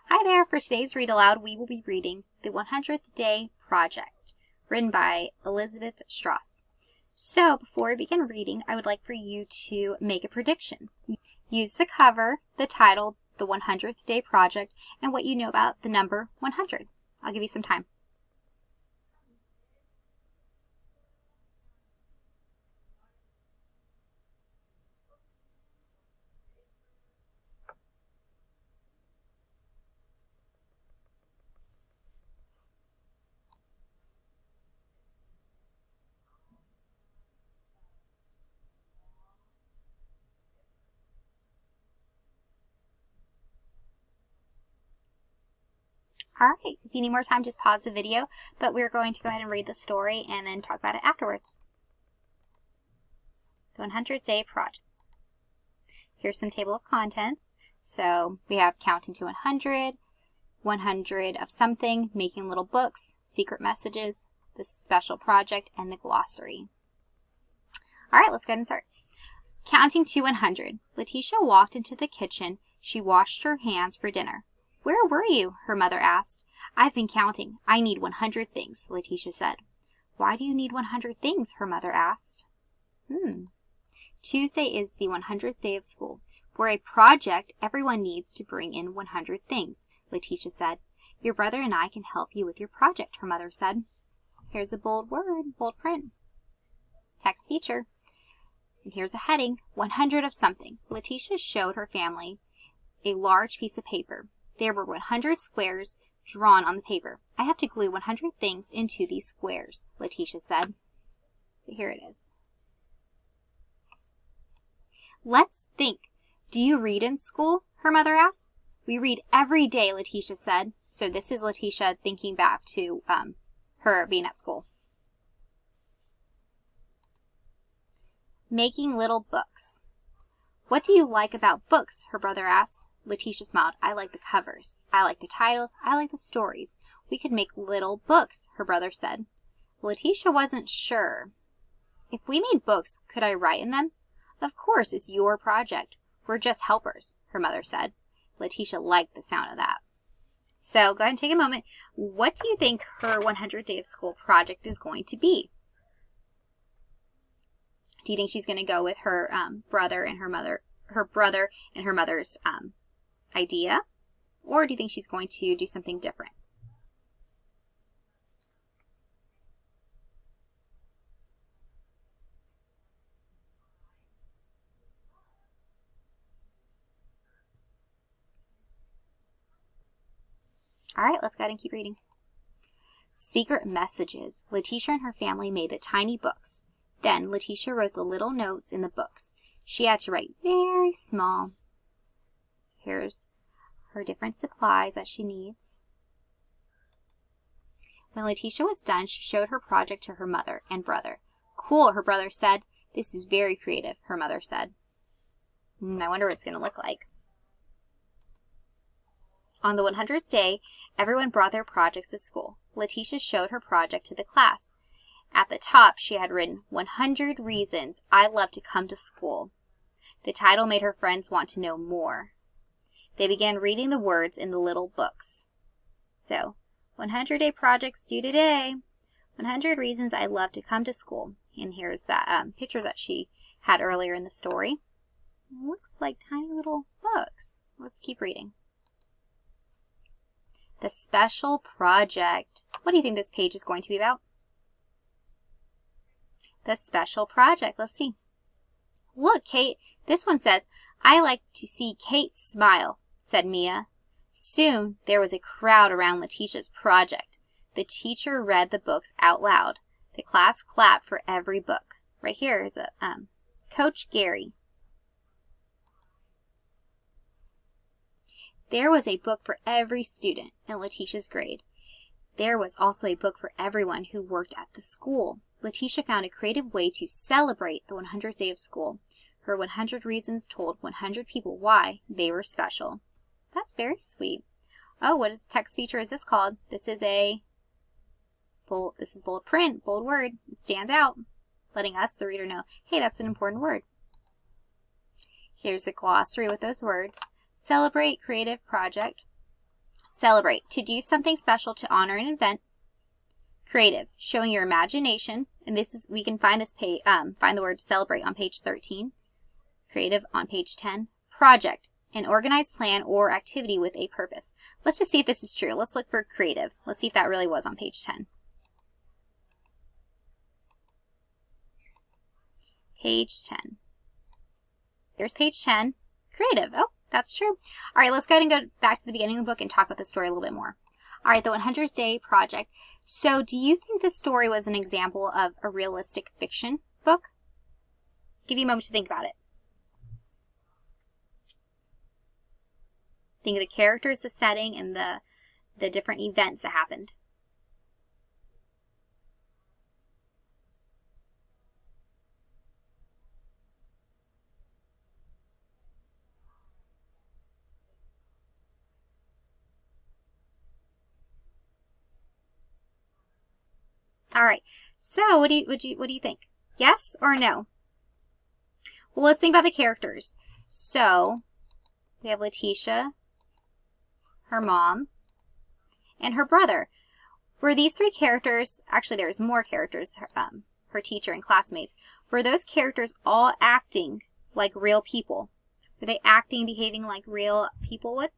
Hi there! For today's read aloud, we will be reading The 100th Day Project, written by Elizabeth Strauss. So, before we begin reading, I would like for you to make a prediction. Use the cover, the title, The 100th Day Project, and what you know about the number 100. I'll give you some time. Alright, if you need more time, just pause the video, but we're going to go ahead and read the story and then talk about it afterwards. The 100th Day Project. Here's some table of contents. So we have counting to 100, 100 of something, making little books, secret messages, the special project, and the glossary. Alright, let's go ahead and start. Counting to 100. Letitia walked into the kitchen. She washed her hands for dinner. Where were you? Her mother asked. I've been counting. I need 100 things, Letitia said. Why do you need 100 things? Her mother asked. Tuesday is the 100th day of school. For a project, everyone needs to bring in 100 things, Letitia said. Your brother and I can help you with your project, her mother said. Here's a bold word, bold print. Text feature. And here's a heading, 100 of something. Letitia showed her family a large piece of paper. There were 100 squares drawn on the paper. I have to glue 100 things into these squares, Letitia said. So here it is. Let's think. Do you read in school? Her mother asked. We read every day, Letitia said. So this is Letitia thinking back to her being at school. Making little books. What do you like about books? Her brother asked. Letitia smiled. I like the covers. I like the titles. I like the stories. We could make little books, her brother said. Letitia wasn't sure. If we made books, could I write in them? Of course, it's your project. We're just helpers, her mother said. Letitia liked the sound of that. So go ahead and take a moment. What do you think her 100th day of school project is going to be? Do you think she's going to go with her brother and her mother's idea? Or do you think she's going to do something different? All right, let's go ahead and keep reading. Secret messages. Letitia and her family made the tiny books. Then Letitia wrote the little notes in the books. She had to write very small. So here's her different supplies that she needs. When Letitia was done, she showed her project to her mother and brother. Cool, her brother said. This is very creative, her mother said. I wonder what it's going to look like. On the 100th day, everyone brought their projects to school. Letitia showed her project to the class. At the top, she had written, 100 reasons I love to come to school. The title made her friends want to know more. They began reading the words in the little books. So, 100-day projects due today. 100 reasons I love to come to school. And here's that picture that she had earlier in the story. It looks like tiny little books. Let's keep reading. The special project. What do you think this page is going to be about? The special project. Let's see. Look, Kate. This one says, I like to see Kate smile, said Mia. Soon there was a crowd around Letitia's project. The teacher read the books out loud. The class clapped for every book. Right here is Coach Gary. There was a book for every student in Letitia's grade. There was also a book for everyone who worked at the school. Letitia found a creative way to celebrate the 100th day of school. Her 100 reasons told 100 people why they were special. That's very sweet. Oh, what is text feature is this called? This is bold print, bold word. It stands out, letting us, the reader, know, hey, that's an important word. Here's a glossary with those words. Celebrate, creative, project. Celebrate, to do something special to honor an event. Creative, showing your imagination, and this is, we can find this page, find the word celebrate on page 13. Creative on page 10. Project, an organized plan or activity with a purpose. Let's just see if this is true. Let's look for creative. Let's see if that really was on page 10. Page 10. Here's page 10. Creative. Oh, that's true. All right, let's go ahead and go back to the beginning of the book and talk about the story a little bit more. All right, the 100 Day Project. So do you think this story was an example of a realistic fiction book? Give you a moment to think about it. Think of the characters, the setting, and the different events that happened. All right. So what do you think? Yes or no? Well, let's think about the characters. So we have Letitia, her mom, and her brother. Were these three characters, actually there's more characters, her teacher and classmates, were those characters all acting like real people? Were they acting, behaving like real people would?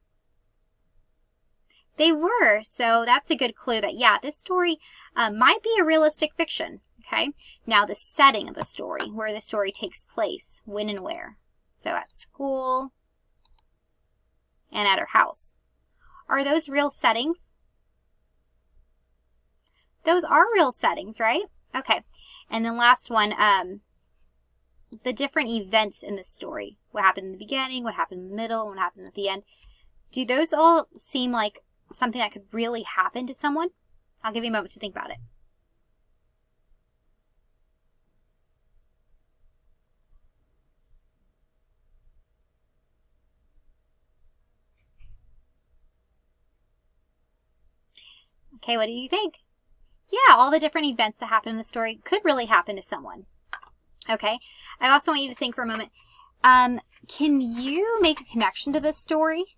They were, so that's a good clue that, yeah, this story might be a realistic fiction, okay? Now the setting of the story, where the story takes place, when and where. So at school and at her house. Are those real settings? Those are real settings, right? Okay. And then last one, the different events in this story. What happened in the beginning, what happened in the middle, what happened at the end. Do those all seem like something that could really happen to someone? I'll give you a moment to think about it. Okay, what do you think? Yeah, all the different events that happen in the story could really happen to someone. Okay, I also want you to think for a moment. Can you make a connection to this story?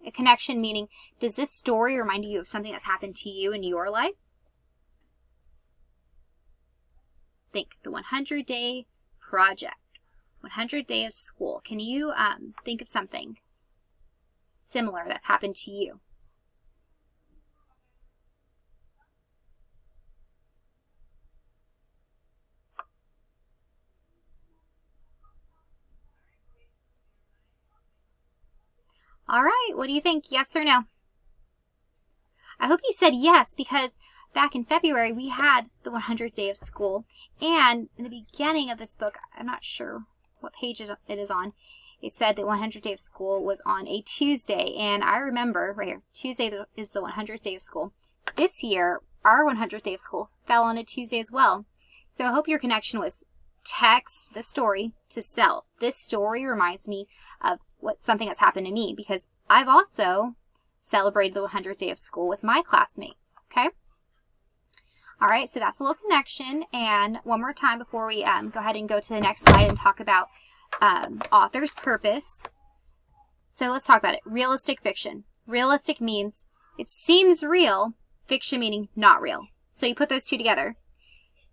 A connection meaning, does this story remind you of something that's happened to you in your life? Think, the 100 Day Project, 100 Day of School. Can you think of something similar that's happened to you? All right, what do you think? Yes or no? I hope you said yes, because back in February we had the 100th Day of School, and in the beginning of this book, I'm not sure what page it is on, it said that 100th Day of School was on a Tuesday, and I remember right here, Tuesday is the 100th Day of School. This year, our 100th Day of School fell on a Tuesday as well. So I hope your connection was text the story to self. This story reminds me of something that's happened to me, because I've also celebrated the 100th Day of School with my classmates, okay? All right, so that's a little connection. And one more time before we go ahead and go to the next slide and talk about author's purpose. So let's talk about it. Realistic fiction. Realistic means it seems real, fiction meaning not real. So you put those two together.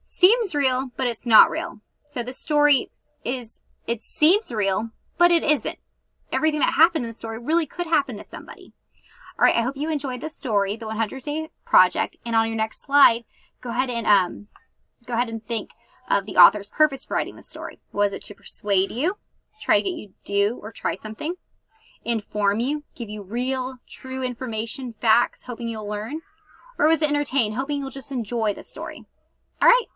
Seems real, but it's not real. So the story is, it seems real, but it isn't. Everything that happened in the story really could happen to somebody. All right, I hope you enjoyed this story, the 100 Day Project. And on your next slide, go ahead and think of the author's purpose for writing the story. Was it to persuade you, try to get you to do or try something, inform you, give you real, true information, facts, hoping you'll learn? Or was it entertain, hoping you'll just enjoy the story? All right,